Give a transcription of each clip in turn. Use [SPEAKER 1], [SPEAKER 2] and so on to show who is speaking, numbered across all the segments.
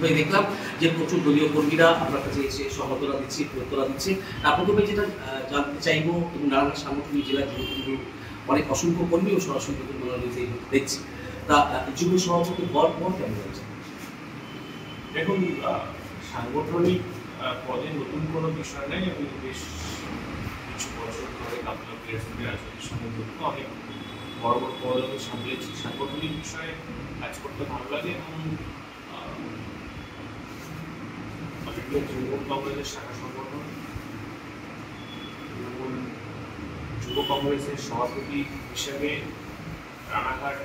[SPEAKER 1] প্রথমে দেখলাম যে প্রচুর দলীয় কর্মীরা আপনার কাছে এসে সমর্থনা দিচ্ছে, প্রত্যরা দিচ্ছে। প্রথমে যেটা জানতে চাইবো, এবং নারায়ণঘাট সাংগঠনিক জেলা যুবকেন্দ্র অনেক অসংখ্য কর্মীও সরাসরি দেখছি, তা যুব সভাপতি হওয়ার পর কেমন হয়েছে?
[SPEAKER 2] দেখুন, সাংগঠনিক পদে নতুন কোনো বিষয় নেই। আমি বেশ কিছু বছর ধরে কাপলা প্লেয়ার্সদের রাজনীতির সঙ্গে যুক্ত, অনেক বড় বড় পদ আমি সামলেছি। সাংগঠনিক বিষয়ে কাজ করতে ভালো লাগে এবং তৃণমূল কংগ্রেসের শাখা সংগঠন, তৃণমূল যুব কংগ্রেসের সভাপতি হিসেবে রানাঘাট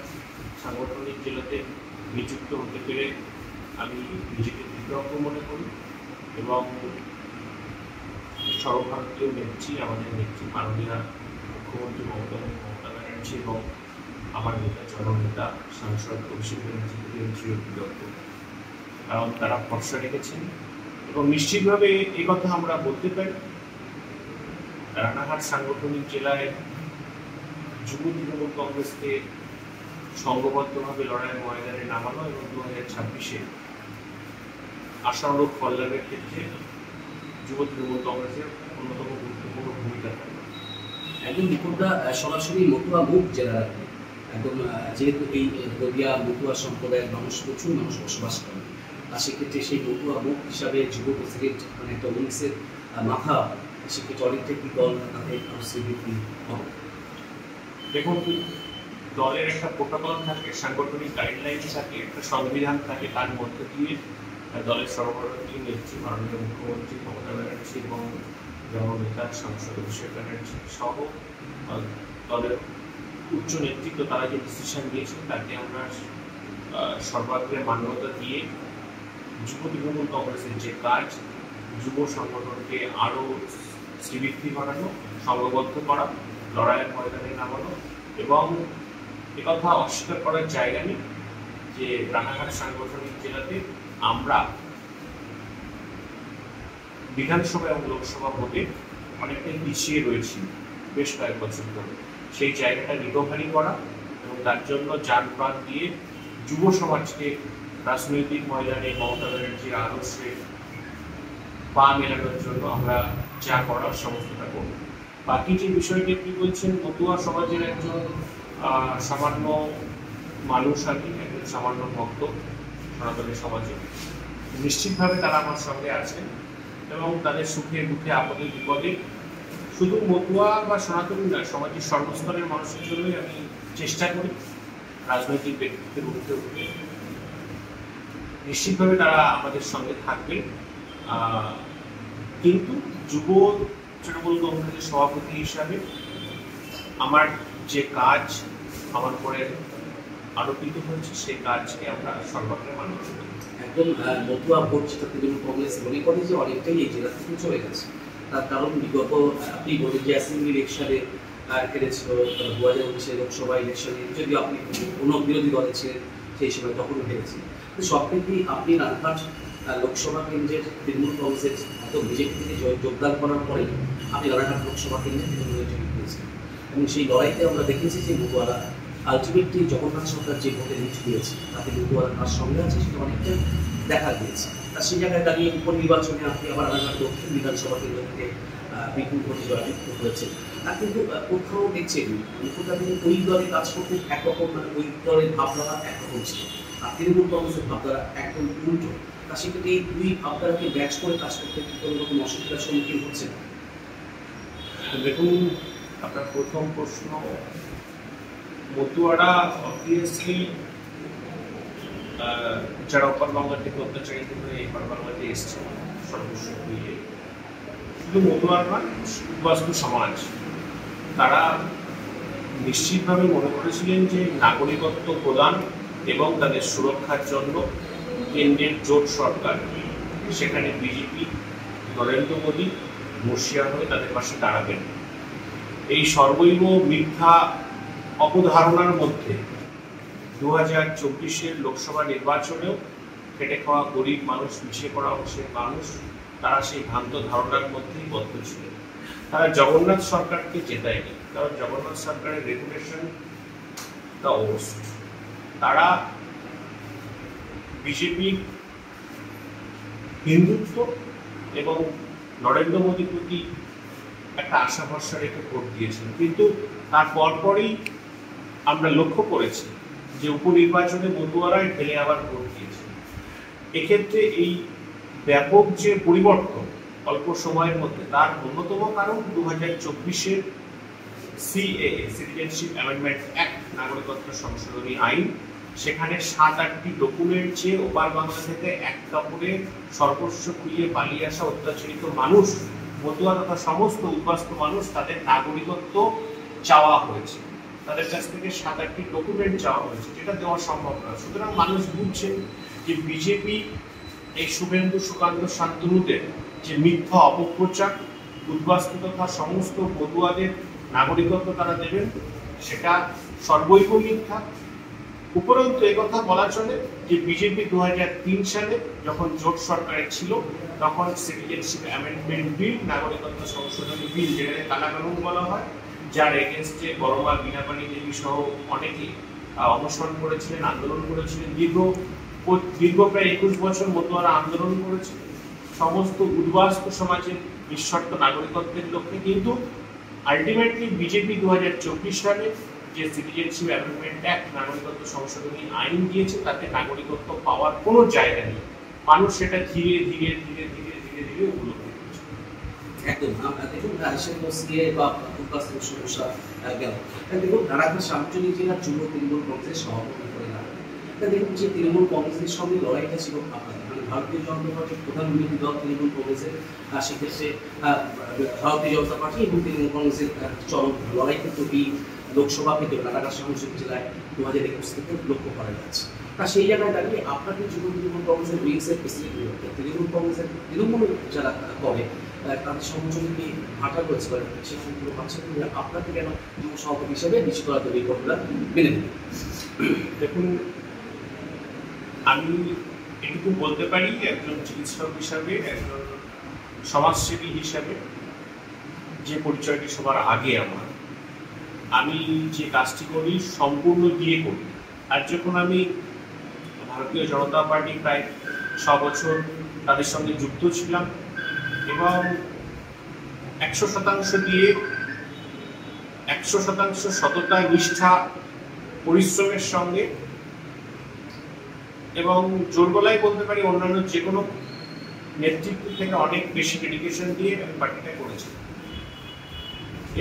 [SPEAKER 2] সাংগঠনিক জেলাতে নিযুক্ত হতে পেরে আমি নিজেকে কৃতজ্ঞ মনে করি এবং সর্বভারতীয় নেত্রী, আমাদের নেত্রী মাননীয়া মুখ্যমন্ত্রী মমতা ব্যানার্জি এবং আমার নেতা জননেতা সাংসদ অভিষেক ব্যানার্জিকে কৃতজ্ঞ, কারণ তারা ভরসা রেখেছেন। এবং নিশ্চিতভাবে এই কথা আমরা বলতে পারি, রানাঘাট সাংগঠনিক জেলায় যুব তৃণমূল কংগ্রেসকে সংঘবদ্ধভাবে লড়াইয়ের ময়দানে নামানো এবং 2026-এ আশানুরূপ ফল লাভের ক্ষেত্রে যুব তৃণমূল কংগ্রেসের অন্যতম গুরুত্বপূর্ণ ভূমিকা থাকবে।
[SPEAKER 1] একদম রিপোর্টটা সরাসরি মতুয়া মুখ জেলার, একদম যেহেতু এই নদিয়া মতুয়া সম্প্রদায়ের প্রচুর মানুষ বসবাস করে, আর সেক্ষেত্রে সেই মতুয়া মুখ হিসাবে যুব প্রেসিডেন্ট মানে একটা উনিশের মাথা, সেক্ষেত্রে অনেকটা কি দল তাদের স্বীকৃতি হবে?
[SPEAKER 2] দেখুন, দলের একটা প্রোটোকল থাকে, সাংগঠনিক গাইডলাইন থাকে, একটা সংবিধান থাকে, তার মধ্যে দিয়ে দলের সর্বভারতীয় নেত্রী মাননীয় মুখ্যমন্ত্রী মমতা ব্যানার্জি এবং জননেতা সাংসদ অভিষেক ব্যানার্জি সহ দলের উচ্চ নেতৃত্ব তারা যে ডিসিশন নিয়েছেন তাকে আমরা সর্বাগ্রে মান্যতা দিয়ে যুব তৃণমূল কংগ্রেসের যে কাজ, যুব সংগঠনকে আরও শ্রীবৃদ্ধি বাড়ানো, সংঘবদ্ধ করা, লড়াইয়ের ময়দানে নামানো, এবং একথা অস্বীকার করার জায়গা নেই যে রানাঘাট সাংগঠনিক জেলাতে আমরা বিধানসভা এবং লোকসভা ভোটে অনেকটাই পিছিয়ে রয়েছি বেশ কয়েক বছর ধরে। সেই জায়গাটা রিকভারি করা এবং তার জন্য যান প্রাণ দিয়ে যুব সমাজকে রাজনৈতিক ময়দানে মমতা ব্যানার্জির আদর্শে পা মেলানোর জন্য আমরা যা করার সমস্তটা করব। বাকি যে বিষয়টি আপনি বলছেন, মতুয়া সমাজের একজন সামান্য মানুষ, আমি একজন সামান্য ভক্ত সনাতনী সমাজে, নিশ্চিতভাবে তারা আমার সঙ্গে আছেন এবং তাদের সুখে দুঃখে আপদে বিপদে শুধু মতুয়া বা সনাতনী নয়, সমাজের সর্বস্তরের মানুষের জন্যই আমি চেষ্টা করি রাজনৈতিক ব্যক্তিত্বের উঠতে উঠতে। নিশ্চিতভাবে তারা আমাদের সঙ্গে থাকবে, কিন্তু যুব তৃণমূল কংগ্রেসের সভাপতি হিসাবে আমার যে কাজ আমার উপরে আরোপিত হয়েছে সেই কাজকে আমরা সর্বাগ্রে মান্য করি।
[SPEAKER 1] একদম মতুয়া ভোট যেটা তৃণমূল কংগ্রেস মনে করে যে অনেকটাই এই জেলা থেকে চলে গেছে, তার কারণ বিগত আপনি বলেন যে অ্যাসেম্বলি ইলেকশনে কেড়েছিল, 2019 লোকসভা ইলেকশনে যদিও আপনি কোনো বিরোধী দলে ছিলেন সেই সময়, তখনও হেরেছিলেন। তো সব থেকেই আপনি রানাঘাট লোকসভা কেন্দ্রের তৃণমূল কংগ্রেসের একদম বিজেপি থেকে যোগদান করার পরে আপনি রানাঘাট লোকসভা কেন্দ্রে তৃণমূলের জয়ী হয়েছেন, এবং সেই লড়াইতে আমরা দেখেছি যে মতুয়ারা আলটিমেটলি জগন্নাথ সরকার যে ভোটে লিড দিয়েছে তাতে মতুয়ারা তার সঙ্গে আছে, সেটা অনেকটা দেখা গিয়েছে। আর সেই জায়গায় দাঁড়িয়ে উপনির্বাচনে আপনি আবার রানাঘাট দক্ষিণ বিধানসভা কেন্দ্র থেকে বিপুল ভোটে জয়যুক্ত করেছেন। আর কিন্তু কোথাও দেখছেন কোথাও কিন্তু ওই দলে কাজ করতে একরকম, মানে ওই দলের ভাবধারা একরকম ছিল, আর তৃণমূল কংগ্রেসের ভাবধারা একদম উল্টো। তা সেক্ষেত্রে এই দুই ভাবধারাকে ম্যাচ করে কাজ করতে কোনো রকম অসুবিধার সম্মুখীন হচ্ছে না?
[SPEAKER 2] দেখুন, আপনার প্রথম প্রশ্ন, মতুয়ারা অবভিয়াসলি যারা ওপার বাংলা থেকে অত্যাচারিত হয়ে এপার বাংলাতে এসছে সর্বস্ব হয়ে, শুধু মতুয়ার নয়, উদ্বাস্তু সমাজ, তারা নিশ্চিতভাবে মনে করেছিলেন যে নাগরিকত্ব প্রদান এবং তাদের সুরক্ষার জন্য কেন্দ্রের জোট সরকার, সেখানে বিজেপি নরেন্দ্র মোদী বর্ষিয়ান হয়ে তাদের পাশে দাঁড়াবেন। এই সর্বৈব মিথ্যা অপধারণার মধ্যে 2024-এর লোকসভা নির্বাচনেও খেটে খাওয়া গরিব মানুষ, পিছিয়ে পড়া অংশের মানুষ, তারা সেই ভ্রান্ত ধারণার মধ্যেই বদ্ধ ছিলেন। তারা জগন্নাথ সরকারকে জেতায়নি, কারণ জগন্নাথ সরকারের রেপুটেশন দ্য ওস্ট। তারা বিজেপির হিন্দুত্ব এবং নরেন্দ্র মোদীর প্রতি একটা আশা ভরসা রেখে ভোট দিয়েছেন। কিন্তু তার পরপরই আমরা লক্ষ্য করেছি যে উপনির্বাচনে মতুয়ারাই ঢেলে আবার ভোট দিয়েছে। এক্ষেত্রে এই ব্যাপক যে পরিবর্তন অল্প সময়ের মধ্যে, তার অন্যতম কারণ 2024-এর সিএএ, সিটিজেনশিপ অ্যামেন্ডমেন্ট অ্যাক্ট, নাগরিকত্ব সংশোধনী আইন। সেখানে 7-8টি ডকুমেন্ট চেয়ে ওপার বাংলা থেকে এক কাপড়ে সর্বস্ব খুইয়ে পালিয়ে আসা অত্যাচারিত মানুষ, মতুয়া তথা সমস্ত উদ্বাস্তু মানুষ, তাদের নাগরিকত্ব চাওয়া হয়েছে। তাদের কাছ থেকে 7-8টি ডকুমেন্ট চাওয়া হয়েছে, যেটা দেওয়া সম্ভব নয়। সুতরাং মানুষ বুঝছেন যে বিজেপি এই শুভেন্দু সুকান্ত শান্তনুদের যে মিথ্যা অপপ্রচার, উদ্বাস্তু তথা সমস্ত মতুয়াদের নাগরিকত্ব তারা দেবেন, সেটা সর্বৈব মিথ্যা। উপরন্তু একথা বলা চলে যে বিজেপি 2003 সালে যখন জোট সরকারে ছিল, তখন সিটিজেনশিপ অ্যামেন্ডমেন্ট বিল, নাগরিকত্ব সংশোধনী বিল, যেটাকে কালাকানুন বলা হয়, যার এগেনস্টে বড়মা বীণাপাণি দেবী সহ অনেকেই অনশন করেছিলেন, আন্দোলন করেছিলেন। দীর্ঘ প্রায় 21 বছর মতুয়ারা আন্দোলন করেছে সমস্ত উদ্বাস্তু সমাজের নিঃশর্ত নাগরিকত্বের লক্ষ্যে। কিন্তু আলটিমেটলি বিজেপি 2024 সালে যে সিটিজেনশিপ অ্যামেন্ডমেন্ট অ্যাক্ট, নাগরিকত্ব সংশোধনী আইন দিয়েছে, তাতে নাগরিকত্ব পাওয়ার কোনো জায়গা নেই। মানুষ সেটা ধীরে ধীরে ধীরে ধীরে ধীরে ধীরে উপলব্ধি করছে।
[SPEAKER 1] একদম দেখুন, বা উদ্বাস্তু সমস্যা গেল। দেখুন, রানাঘাট সাংগঠনিক জেলার যুব তৃণমূল কংগ্রেসের সভাপতি করে দেখুন যে তৃণমূল কংগ্রেসের সঙ্গে লড়াইটা ছিল আপনাদের, মানে ভারতীয় জনতা পার্টির প্রধান বিরোধী দল তৃণমূল কংগ্রেসের, সেক্ষেত্রে ভারতীয় জনতা পার্টি এবং তৃণমূল কংগ্রেসের চরম লড়াই কিন্তু এই লোকসভা থেকে রানাঘাট সাংগঠনিক জেলায় 2021 থেকে লক্ষ্য করা যাচ্ছে। তা সেই জায়গায় দাঁড়িয়ে আপনাদের যুব তৃণমূল কংগ্রেসের উইংসের প্রেসিডেন্ট, তৃণমূল কংগ্রেসের তৃণমূল যারা করে তাদের সংগঠনকে ভাটা করেছে, সেগুলো পাচ্ছেন আপনাকে কেন যুব সভাপতি হিসেবে নিশ্চিত করা তৈরি করবেন মেনে নেবেন?
[SPEAKER 2] দেখুন, আমি এটুকু বলতে পারি একজন চিকিৎসক হিসাবে, একজন সমাজসেবী হিসাবে, যে পরিচয়টি সবার আগে আমি যে কাজটি করি সম্পূর্ণ দিয়ে করি। আর যখন আমি ভারতীয় জনতা পার্টি প্রায় 6 বছর তাদের সঙ্গে যুক্ত ছিলাম এবং 100% দিয়ে 100% সততা, নিষ্ঠা, পরিশ্রমের সঙ্গে এবং জোর গলায় বলতে পারি অন্যান্য যে কোনো নেতৃত্ব থেকে অনেক বেশি ডেডিকেশন দিয়ে আমি পার্টিটা করেছি।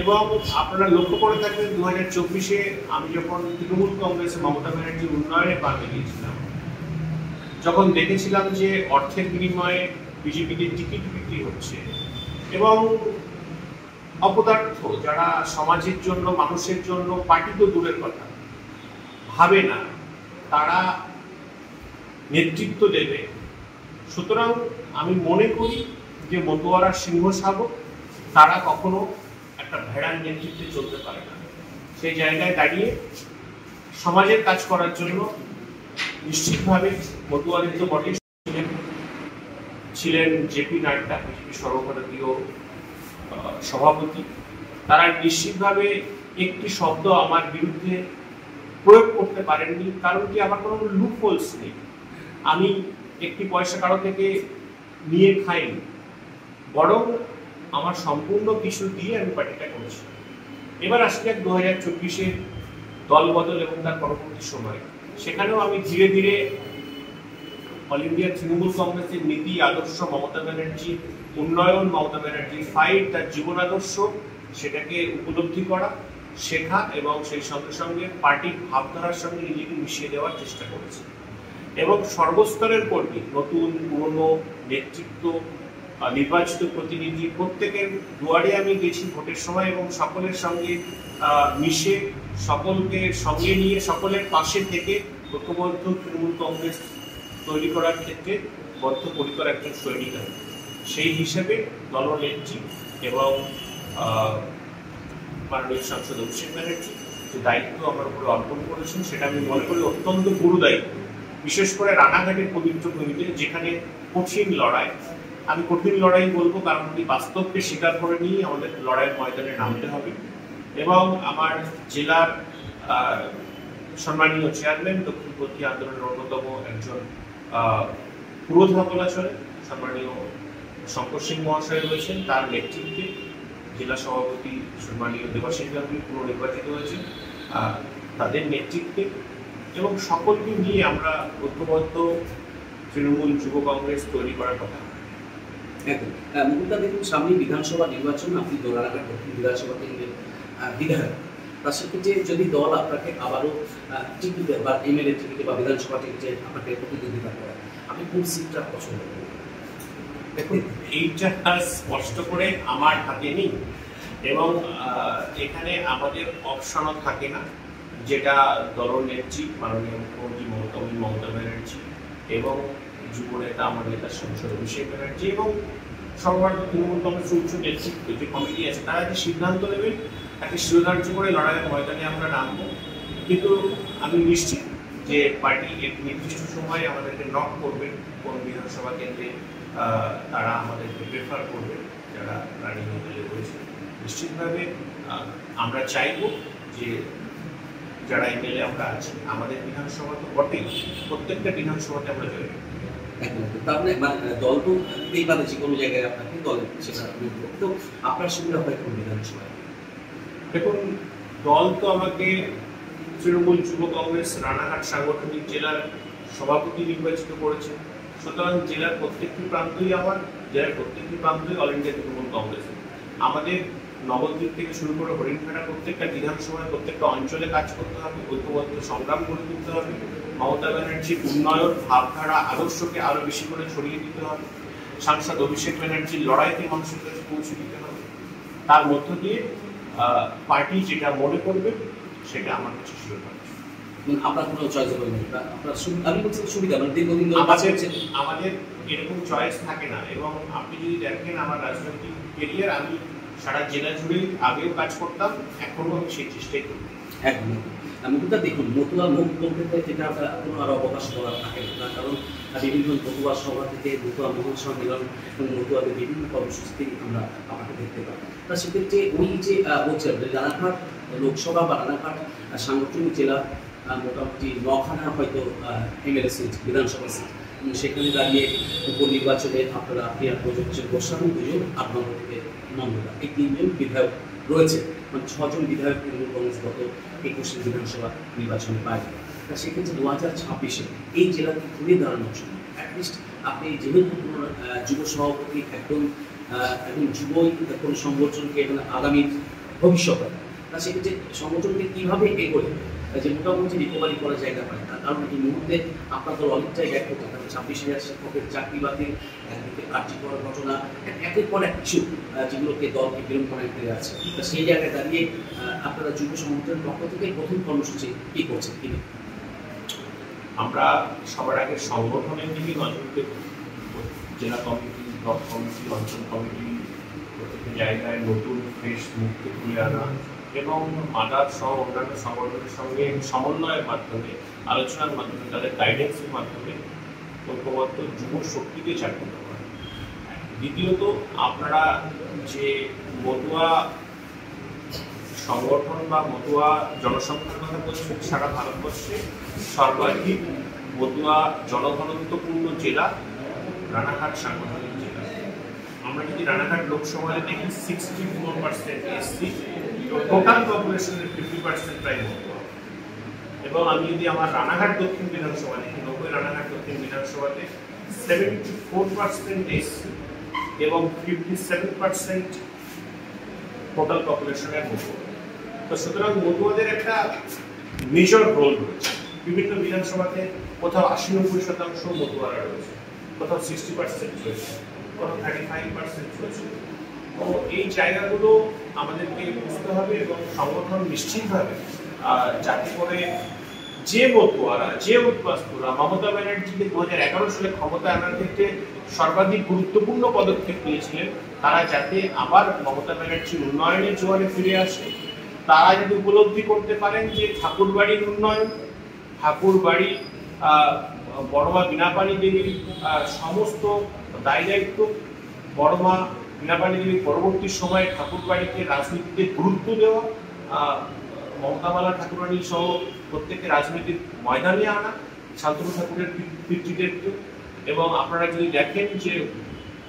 [SPEAKER 2] এবং আপনারা লক্ষ্য করে থাকবেন 2024-এ আমি যখন তৃণমূল কংগ্রেসে মমতা ব্যানার্জির উন্নয়নে পাশে গিয়েছিলাম, যখন দেখেছিলাম যে অর্থের বিনিময়ে বিজেপিতে টিকিট বিক্রি হচ্ছে এবং অপদার্থ যারা সমাজের জন্য, মানুষের জন্য, পার্টি তো দূরের কথা ভাবে না, তারা নেতৃত্ব দেবে। সুতরাং আমি মনে করি যে মতুয়ারা সিংহ শাবক, তারা কখনো একটা ভেড়ার নেতৃত্বে চলতে পারে না। সেই জায়গায় দাঁড়িয়ে সমাজের কাজ করার জন্য নিশ্চিতভাবে মতুয়াদের তো বটে ছিলেন জেপি নাড্ডা, বিজেপি সর্বভারতীয় সভাপতি। তারা নিশ্চিতভাবে একটি শব্দ আমার বিরুদ্ধে প্রয়োগ করতে পারেননি, কারণ কি আমার কোনো লুপহোলস নেই। আমি একটি পয়সা কারো থেকে নিয়ে খাইনি, বরং আমার সম্পূর্ণ কিছু দিয়ে আমি পার্টিটা করেছি। এবার আসলে 2024-এর দল বদল এবং তার পরবর্তী সময়, সেখানেও আমি ধীরে ধীরে অল ইন্ডিয়া তৃণমূল কংগ্রেসের নীতি, আদর্শ, মমতা ব্যানার্জির উন্নয়ন, মমতা ব্যানার্জির ফাইট, তার জীবন আদর্শ, সেটাকে উপলব্ধি করা, শেখা এবং সেই সঙ্গে সঙ্গে পার্টির ভাবধারার সঙ্গে নিজেকে মিশিয়ে দেওয়ার চেষ্টা করেছি। এবং সর্বস্তরের কর্মী, নতুন পুরনো নেতৃত্ব, নির্বাচিত প্রতিনিধি, প্রত্যেকের দুয়ারে আমি গেছি ভোটের সময় এবং সকলের সঙ্গে মিশে, সকলকে সঙ্গে নিয়ে, সকলের পাশে থেকে ঐক্যবদ্ধ তৃণমূল কংগ্রেস তৈরি করার ক্ষেত্রে বদ্ধপরিকর একজন সৈনিক আমি। সেই হিসেবে দলনেত্রী এবং মাননীয় সাংসদ অভিষেক ব্যানার্জি যে দায়িত্ব আমার উপরে অর্পণ করেছেন, সেটা আমি মনে করি অত্যন্ত গুরু দায়িত্ব। বিশেষ করে রানাঘাটের পবিত্র ভূমিতে, যেখানে কঠিন লড়াই, আমি কঠিন লড়াই বলবো কারণ কি বাস্তবকে স্বীকার করে নিয়ে আমাদের লড়াইয়ের ময়দানে নামতে হবে। এবং আমার জেলার সম্মানীয় চেয়ারম্যান, দক্ষিণপন্থী আন্দোলনের অন্যতম একজন পুরোধা বলা চলে, সম্মানীয় শঙ্কর সিং মহাশয় রয়েছেন, তার নেতৃত্বে জেলা সভাপতি সম্মানীয় দেবাশিস গাঙ্গুলি পুনর্নির্বাচিত হয়েছেন তাদের নেতৃত্বে, এবং সকলকে নিয়ে আমরা ঐক্যবদ্ধ তৃণমূল যুব কংগ্রেস তৈরি করার কথা।
[SPEAKER 1] একদম মুকুলদা, দেখুন সামনে বিধানসভা নির্বাচন, আপনি দোলারাঘাট দক্ষিণ বিধানসভা কেন্দ্রের বিধায়ক, তার সাথে যদি দল আপনাকে আবারও টিকিটে বা এমএলএ টিকিটে বা বিধানসভা টিকিটে আপনাকে প্রতিদ্বন্দ্বিতা করে, আপনি কোন সিটটা পছন্দ করেন?
[SPEAKER 2] দেখুন, এইটা স্পষ্ট করে আমার হাতে নেই, এবং এখানে আমাদের অপশনও থাকে না, যেটা দলনেত্রী মাননীয় মুখ্যমন্ত্রী মমতা ব্যানার্জি এবং যুব নেতা আমার নেতা সংসদ অভিষেক ব্যানার্জি এবং সর্বভারতীয় তৃণমূল কংগ্রেস উচ্চ নেতৃত্ব যে কমিটি আছে, তারা যে সিদ্ধান্ত নেবেন তাকে শিরোধার্য করে লড়াইয়ের ময়দানে আমরা নামবো। কিন্তু আমি নিশ্চিত যে পার্টি এক নির্দিষ্ট সময়ে আমাদেরকে নক করবেন, কোন বিধানসভা কেন্দ্রে তারা আমাদেরকে প্রেফার করবে যারা রানিং দলে রয়েছে। নিশ্চিতভাবে আমরা চাইব যে যারা এমএলএ আমরা আছি, আমাদের বিধানসভা তো বটেই, প্রত্যেকটা বিধানসভাতে আমরা জয়।
[SPEAKER 1] তার মানে দল তো দিতেই পারে যে কোনো জায়গায় আপনাকে দলের সেটা, তো আপনার সুবিধা হয় কোন বিধানসভায়?
[SPEAKER 2] দেখুন, দল তো আমাকে তৃণমূল যুব কংগ্রেস রানাঘাট সাংগঠনিক জেলার সভাপতি নির্বাচিত করেছে, সুতরাং জেলার প্রত্যেকটি প্রান্তই আমার, জেলার প্রত্যেকটি প্রান্তই অল ইন্ডিয়া তৃণমূল কংগ্রেসের। আমাদের নবদ্বীপ থেকে শুরু করে হরিণঘাটা প্রত্যেকটা বিধানসভায় প্রত্যেকটা অঞ্চলে কাজ করতে হবে, ঐক্যবদ্ধ সংগ্রাম গড়ে তুলতে হবে, মমতা ব্যানার্জির উন্নয়ন ভাবধারা আদর্শকে আরো বেশি করে ছড়িয়ে দিতে হবে, সাংসদ অভিষেক ব্যানার্জির লড়াইকে মানুষের কাছে পৌঁছে দিতে হবে। তার মধ্য দিয়ে পার্টি যেটা মনে করবে সেটা আমার কাছে শিরোধার্য।
[SPEAKER 1] আপনার কোনো চয়েস হবে না, আপনার আমি বলছি সুবিধা, মানে দীর্ঘদিন
[SPEAKER 2] আমাদের এরকম চয়েস থাকে না। এবং আপনি যদি দেখেন আমার রাজনৈতিক কেরিয়ার, আমি সারা জেলা জুড়ে আগেও কাজ করতাম, এখনো আমি সেই চেষ্টাই করি।
[SPEAKER 1] একদম মুকুলদা, দেখুন মতুয়া মুখ বলতে যেটা কোনো আরো অবকাশ করার থাকে না, কারণ বিভিন্ন মতুয়া সভা থেকে মতুয়া মহাসম্মেলন এবং মতুয়াদের বিভিন্ন কর্মসূচিতে আমরা আমাকে দেখতে পাই। তা সেক্ষেত্রে ওই যে বলছেন রানাঘাট লোকসভা বা রানাঘাট সাংগঠনিক জেলা মোটামুটি 9খানা হয়তো এমএলএ সিট, বিধানসভা সিট, সেখানে দাঁড়িয়ে উপনির্বাচনে আপনারা প্রিয়া প্রযোজ্য গোস্বামী 2জন, 8 নম্বর থেকে নন্দদা, এই 3জন বিধায়ক রয়েছে, মানে 6জন বিধায়ক তৃণমূল কংগ্রেস গত 21 বিধানসভা নির্বাচনে পায়। তা সেক্ষেত্রে 2026-এ এই জেলাকে ঘুরে দাঁড়ানোর জন্য অ্যাটলিস্ট আপনি যেহেতু যুব সভাপতি একদম যুবই কোনো সংগঠনকে এবং আগামী ভবিষ্যৎ, তা সেক্ষেত্রে সংগঠনকে কীভাবে এগোলে যে মোটামুটি রিকভারি করার জায়গা পায়, তার কারণ এই মুহূর্তে আপনাদের অনেকটাই ব্যাক করতে হবে। 26,000 শিক্ষকের চাকরি বাতিল, একদিকে কার্যকর ঘটনা, একের পর এক কিছু যেগুলোকে দলকে বিড়ম্বনা করে আছে। তা সেই জায়গায় দাঁড়িয়ে আপনারা যুব সংগঠনের পক্ষ থেকে প্রথম কর্মসূচি কী করছেন? কি
[SPEAKER 2] আমরা সবার আগে সংগঠনের দিকে নজর দেব। জেলা কমিটি, ব্লক কমিটি, অঞ্চল কমিটি, প্রত্যেকটি জায়গায় নতুন ফ্রেশ মুখকে তুলে আনা এবং মাদার সহ অন্যান্য সংগঠনের সঙ্গে সমন্বয়ের মাধ্যমে, আলোচনার মাধ্যমে, তাদের গাইডেন্সের মাধ্যমে ঐক্যবদ্ধ যুব শক্তিকে জাগ্রত করা। দ্বিতীয়ত, আপনারা যে মতুয়া সংগঠন বা মতুয়া জনসংখ্যার কথা বলছেন, সারা ভারতবর্ষে সর্বাধিক মতুয়া জনঘনত্বপূর্ণ জেলা রানাঘাট সাংগঠনিক জেলা। আমরা যদি রানাঘাট লোকসভায় দেখি 64% এসসি, টোটাল পপুলেশনের 50% প্রায় মতুয়া। এবং আমি যদি আমার রানাঘাট দক্ষিণ বিধানসভা দেখি, 90 রানাঘাট দক্ষিণ বিধানসভাতে 74% এসসি এবং 57% টোটাল পপুলেশনের মতুয়া। তো সুতরাং মতুয়াদের একটা মেজর রোল রয়েছে। বিভিন্ন বিধানসভাতে কোথাও 80-90% মতুয়ারা রয়েছে, কোথাও 60% রয়েছে, কোথাও 35% রয়েছে। তো এই জায়গাগুলো আমাদেরকে বুঝতে হবে এবং সংগঠন নিশ্চিতভাবে যাতে করে যে মতুয়ারা, যে উদ্বাস্তুরা মমতা ব্যানার্জিকে 2011 সালে ক্ষমতা আনার ক্ষেত্রে সর্বাধিক গুরুত্বপূর্ণ পদক্ষেপ নিয়েছিলেন, তারা যাতে আবার মমতা ব্যানার্জির উন্নয়নের জোয়ারে ফিরে আসে। তারা যদি উপলব্ধি করতে পারেন যে ঠাকুরবাড়ির উন্নয়ন, ঠাকুরবাড়ি বড়মা বীণাপাণি দেবীর সমস্ত দায় দায়িত্ব, বড়মা বীণাপাণি দেবীর পরবর্তী সময়ে ঠাকুরবাড়িকে রাজনীতিতে গুরুত্ব দেওয়া, মমতাবালা ঠাকুরানী সহ প্রত্যেককে রাজনৈতিক ময়দানে আনা, শান্তনু ঠাকুরের পিতৃদেরকে, এবং আপনারা যদি দেখেন যে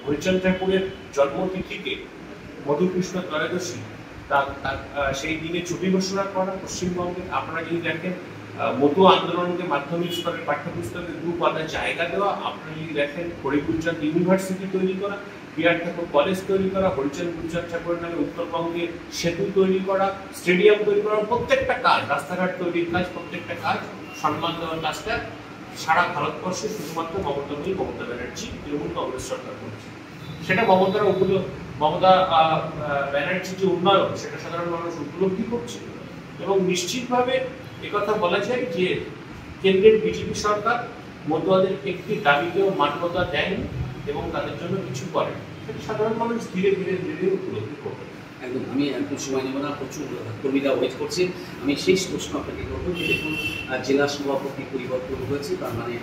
[SPEAKER 2] হরিচাঁদ ঠাকুরের জন্মতিথিকে মধুকৃষ্ণ ত্রয়োদশী সেই দিনে ছুটি ঘোষণা করা পশ্চিমবঙ্গে। আপনারা যদি দেখেন মধু আন্দোলনকে মাধ্যমিক স্তরের পাঠ্যপুস্তকে 2 পাতা জায়গা দেওয়া। আপনারা যদি দেখেন হরিগুলচাঁদ ইউনিভার্সিটি তৈরি করা, বিআর ঠাকুর কলেজ তৈরি করা, হরিচাঁদ গুলচাঁদ ঠাকুরের নামে উত্তরবঙ্গে সেতু তৈরি করা, স্টেডিয়াম তৈরি করা, প্রত্যেকটা কাজ, রাস্তাঘাট তৈরির কাজ, প্রত্যেকটা কাজ, সম্মান দেওয়ার কাজটা সারা ভারতবর্ষে শুধুমাত্র মমতা ব্যানার্জি তৃণমূল কংগ্রেস সরকার করছে। সেটা মমতা ব্যানার্জি যে উন্নয়ন সেটা সাধারণ মানুষ উপলব্ধি করছে। এবং নিশ্চিতভাবে একথা বলা যায় যে কেন্দ্রের বিজেপি সরকার মতুয়াদের একটি দাবিকেও মান্যতা দেয়নি এবং তাদের জন্য কিছু করেন। সেটা সাধারণ মানুষ ধীরে ধীরে উপলব্ধি করবে।
[SPEAKER 1] একদম, আমি একটু সময় নেব না, প্রচুর কর্মীরা ওয়েট করছে। আমি শেষ প্রশ্ন আপনাকে করবো যে দেখুন জেলা সভাপতি পরিবর্তন হয়েছে, তার মানে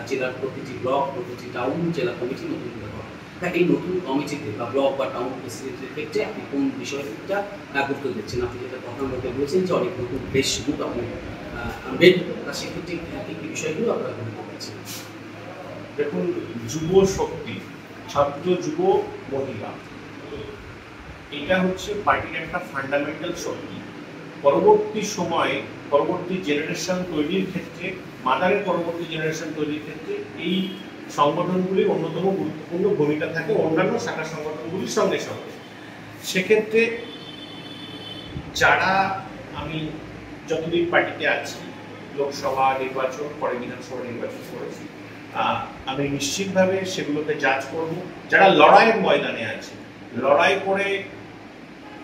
[SPEAKER 1] জেলার প্রতিটি ব্লক, প্রতিটি টাউন জেলা কমিটি নতুন করে হবে। তা এই নতুন কমিটিতে বা ব্লক বা টাউন প্রেসিডেন্টের ক্ষেত্রে আপনি কোন বিষয়টা গুরুত্ব দিচ্ছেন? আপনি যেটা কথা বলতে বলেছেন যে অনেক নতুন বেশ গ্রুপ আপনি আনবেন, তা সেক্ষেত্রে কি বিষয়গুলো আপনারা গুরুত্ব দিচ্ছেন?
[SPEAKER 2] দেখুন, যুব শক্তি, ছাত্র, যুব, মহিলা, এটা হচ্ছে পার্টির একটা ফান্ডামেন্টাল শক্তি। পরবর্তী সময়ে পরবর্তী জেনারেশন তৈরির ক্ষেত্রে, মাদারের পরবর্তী জেনারেশন তৈরির ক্ষেত্রে এই সংগঠনগুলির অন্যতম গুরুত্বপূর্ণ ভূমিকা থাকে অন্যান্য শাখা সংগঠনগুলির সঙ্গে সঙ্গে। সেক্ষেত্রে যারা, আমি যতদিন পার্টিতে আছি, লোকসভা নির্বাচন, পরে বিধানসভা নির্বাচন করেছি, আমি নিশ্চিতভাবে সেগুলোকে জাজ করব। যারা লড়াইয়ের ময়দানে আছে, লড়াই করে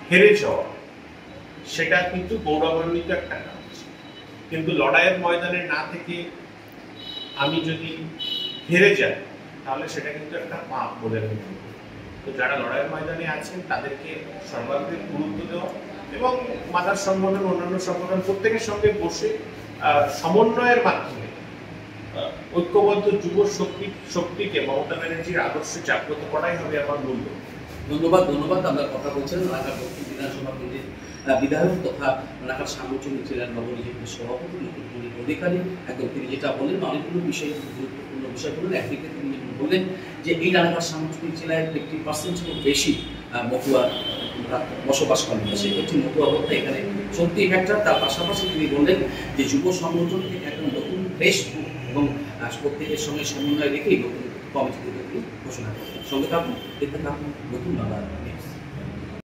[SPEAKER 2] হেরে যাওয়া সেটা কিন্তু গৌরবান্বিত একটা কাজ, কিন্তু লড়াইয়ের ময়দানে না থেকে আমি যদি হেরে যাই তাহলে সেটা কিন্তু একটা পাপ বলে আমি মনে করি। তো যারা লড়াইয়ের ময়দানে আছেন তাদেরকে সর্বাধিক গুরুত্ব দেওয়া এবং মাদার সংগঠন, অন্যান্য সংগঠন প্রত্যেকের সঙ্গে বসে সমন্বয়ের মাধ্যমে ঐক্যবদ্ধ যুব শক্তিকে মমতা ব্যানার্জির আদর্শে জাগ্রত করাই হবে আমার মূল লক্ষ্য।
[SPEAKER 1] ধন্যবাদ। আমরা কথা বলছেন ঢাকা দক্ষিণ বিধানসভা কেন্দ্রের বিধায়ক তথা ঢাকার সাংগঠনিক জেলার নবনিযুক্ত সভাপতি নতুন অধিকারী। একদম তিনি যেটা বললেন, অনেকগুলো বিষয়, গুরুত্বপূর্ণ বিষয় বললেন। একদিকে তিনি বললেন যে এই ঢাকার সাংগঠনিক জেলায় 50% বেশি মতুয়া বসবাস করেন, সেক্ষেত্রে মতুয়া ভোটটা এখানে সত্যি ফ্যাক্টর। তার পাশাপাশি তিনি বললেন যে যুব সংগঠন থেকে একদম নতুন ফ্রেশ এবং প্রত্যেকের সঙ্গে সমন্বয় রেখেই নতুন কমিটি ঘোষণা করবেন। সঙ্গে থাকুন, দেখতে থাকুন নতুন বাংলা।